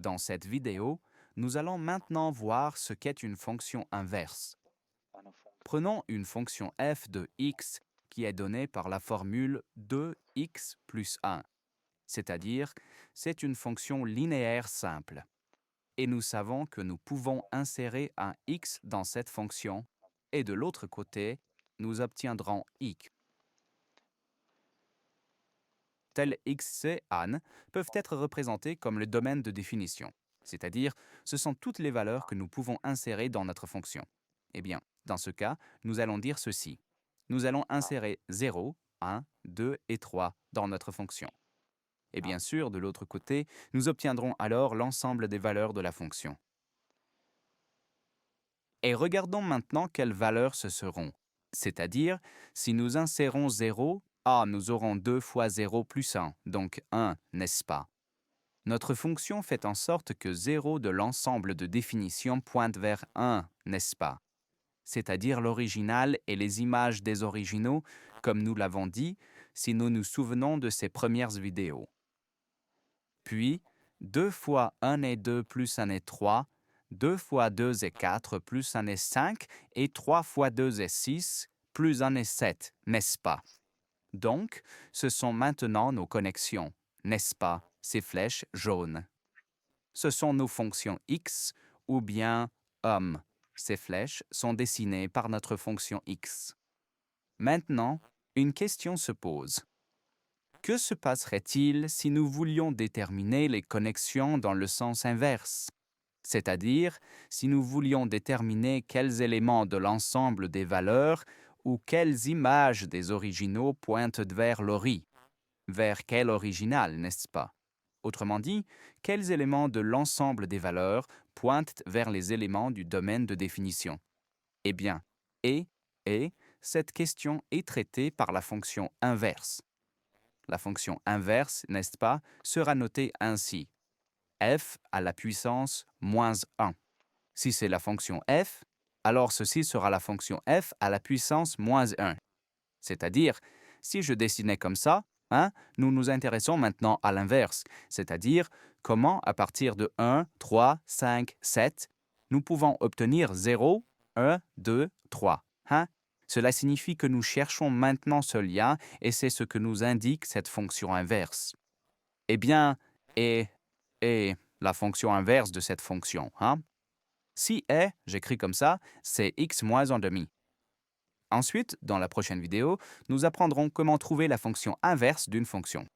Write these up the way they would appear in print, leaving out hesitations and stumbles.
Dans cette vidéo, nous allons maintenant voir ce qu'est une fonction inverse. Prenons une fonction f de x qui est donnée par la formule 2x plus 1, c'est-à-dire c'est une fonction linéaire simple. Et nous savons que nous pouvons insérer un x dans cette fonction, et de l'autre côté, nous obtiendrons x. Tels x et an peuvent être représentés comme le domaine de définition, c'est-à-dire ce sont toutes les valeurs que nous pouvons insérer dans notre fonction. Eh bien, dans ce cas, nous allons dire ceci. Nous allons insérer 0, 1, 2 et 3 dans notre fonction. Et bien sûr, de l'autre côté, nous obtiendrons alors l'ensemble des valeurs de la fonction. Et regardons maintenant quelles valeurs ce seront. C'est-à-dire, si nous insérons 0, nous aurons 2 fois 0 plus 1, donc 1, n'est-ce pas? Notre fonction fait en sorte que 0 de l'ensemble de définition pointe vers 1, n'est-ce pas? C'est-à-dire l'original et les images des originaux, comme nous l'avons dit, si nous nous souvenons de ces premières vidéos. Puis, 2 fois 1 est 2 plus 1 est 3, 2 fois 2 est 4 plus 1 est 5, et 3 fois 2 est 6, plus 1 est 7, n'est-ce pas? Donc, ce sont maintenant nos connexions, n'est-ce pas, ces flèches jaunes? Ce sont nos fonctions x ou bien homme. Ces flèches sont dessinées par notre fonction x. Maintenant, une question se pose. Que se passerait-il si nous voulions déterminer les connexions dans le sens inverse? C'est-à-dire, si nous voulions déterminer quels éléments de l'ensemble des valeurs ou quelles images des originaux pointent vers l'ori. Vers quel original, n'est-ce pas? Autrement dit, quels éléments de l'ensemble des valeurs pointent vers les éléments du domaine de définition? Eh bien, cette question est traitée par la fonction inverse. La fonction inverse, n'est-ce pas, sera notée ainsi. F à la puissance moins 1. Si c'est la fonction f, alors ceci sera la fonction f à la puissance moins 1. C'est-à-dire, si je dessinais comme ça, nous nous intéressons maintenant à l'inverse, c'est-à-dire comment, à partir de 1, 3, 5, 7, nous pouvons obtenir 0, 1, 2, 3. Cela signifie que nous cherchons maintenant ce lien et c'est ce que nous indique cette fonction inverse. Eh bien, et la fonction inverse de cette fonction. Si j'écris comme ça, c'est x moins 1 demi. Ensuite, dans la prochaine vidéo, nous apprendrons comment trouver la fonction inverse d'une fonction.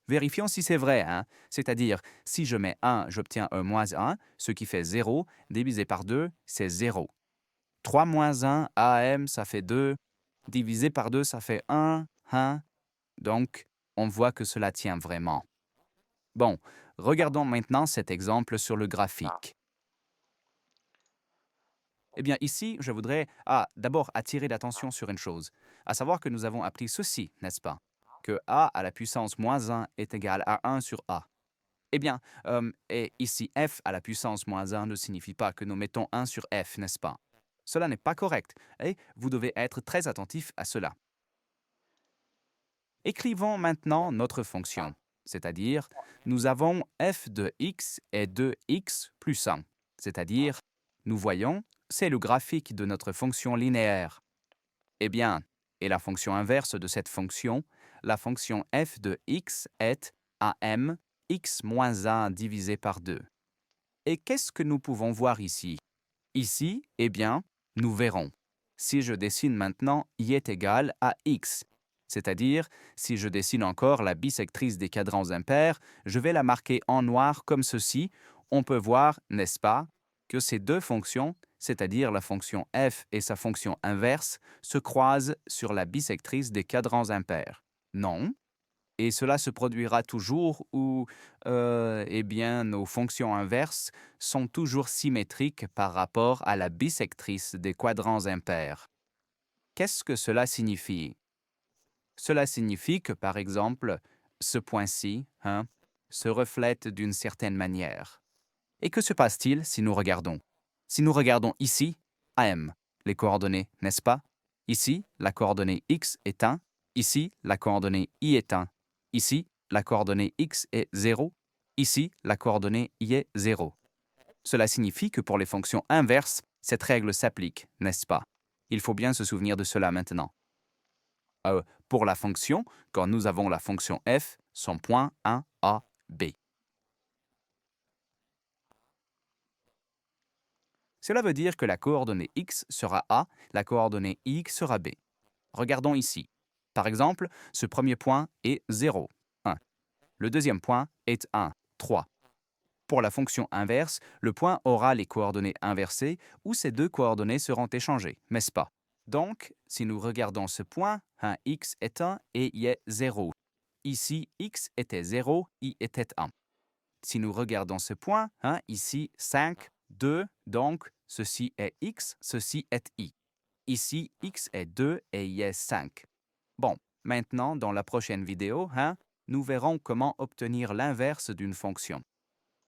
Vérifions si c'est vrai, c'est-à-dire, si je mets 1, j'obtiens un moins 1, ce qui fait 0, divisé par 2, c'est 0. 3 moins 1, AM, ça fait 2, divisé par 2, ça fait 1. Donc, on voit que cela tient vraiment. Bon, regardons maintenant cet exemple sur le graphique. Eh bien, ici, je voudrais d'abord attirer l'attention sur une chose, à savoir que nous avons appris ceci, n'est-ce pas? Que a à la puissance moins 1 est égal à 1 sur a. Eh bien, et ici, f à la puissance moins 1 ne signifie pas que nous mettons 1 sur f, n'est-ce pas? Cela n'est pas correct, et vous devez être très attentif à cela. Écrivons maintenant notre fonction, c'est-à-dire, nous avons f de x est 2x plus 1, c'est-à-dire, nous voyons, c'est le graphique de notre fonction linéaire. Eh bien, et la fonction inverse de cette fonction, la fonction f de x est am x moins 1 divisé par 2. Et qu'est-ce que nous pouvons voir ici? Ici, eh bien, nous verrons. Si je dessine maintenant y est égal à x, c'est-à-dire, si je dessine encore la bisectrice des cadrans impairs, je vais la marquer en noir comme ceci. On peut voir, n'est-ce pas, que ces deux fonctions, c'est-à-dire la fonction f et sa fonction inverse, se croisent sur la bisectrice des cadrans impairs. Non. Et cela se produira toujours où nos fonctions inverses sont toujours symétriques par rapport à la bisectrice des quadrans impairs. Qu'est-ce que cela signifie? Cela signifie que, par exemple, ce point-ci se reflète d'une certaine manière. Et que se passe-t-il si nous regardons? Si nous regardons ici, AM, les coordonnées, n'est-ce pas? Ici, la coordonnée x est 1, ici, la coordonnée y est 1. Ici, la coordonnée x est 0. Ici, la coordonnée y est 0. Cela signifie que pour les fonctions inverses, cette règle s'applique, n'est-ce pas? Il faut bien se souvenir de cela maintenant. Pour la fonction, quand nous avons la fonction f, son point 1, a, b. Cela veut dire que la coordonnée x sera a, la coordonnée y sera b. Regardons ici. Par exemple, ce premier point est 0, 1. Le deuxième point est 1, 3. Pour la fonction inverse, le point aura les coordonnées inversées ou ces deux coordonnées seront échangées, n'est-ce pas? Donc, si nous regardons ce point, x est 1 et y est 0. Ici, x était 0, y était 1. Si nous regardons ce point, ici 5, 2, donc ceci est x, ceci est y. Ici, x est 2 et y est 5. Bon, maintenant, dans la prochaine vidéo, nous verrons comment obtenir l'inverse d'une fonction.